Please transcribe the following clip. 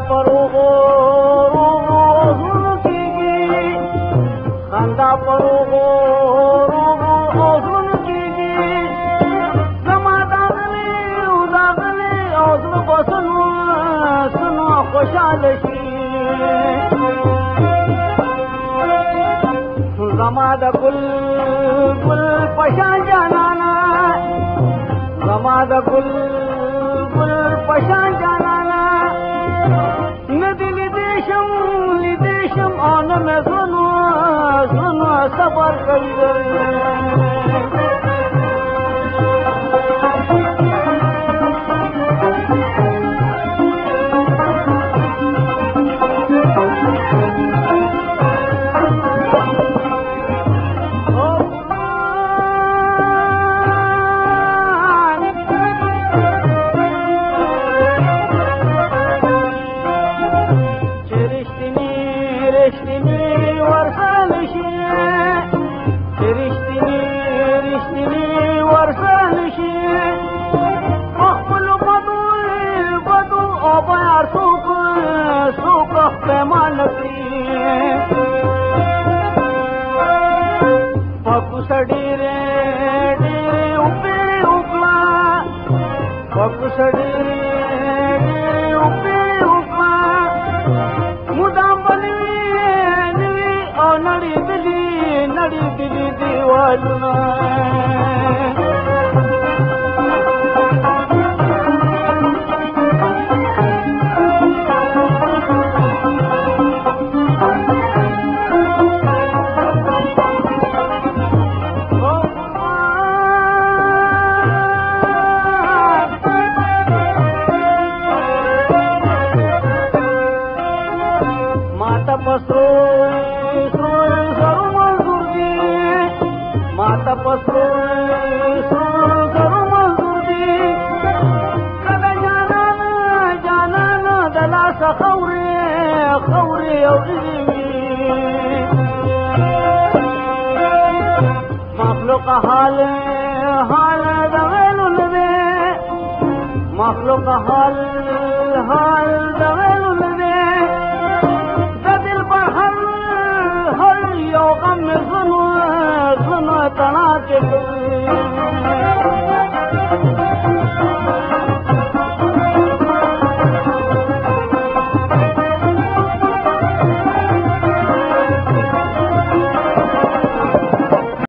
پروغو روغو زړونو کېږي خندا پروغو روغو زړونو کېږي زما داغلي او داغلي او زړه به سنو خوشحاله شي زما د ګل ګل پشان جانانا زما د ګل ګل پشان جانانا نه دې لیدې شم او نه مې زړونو صبر کوي مخلوق حال دغلو لده دا دل پر هر یو غم زنو تنا کے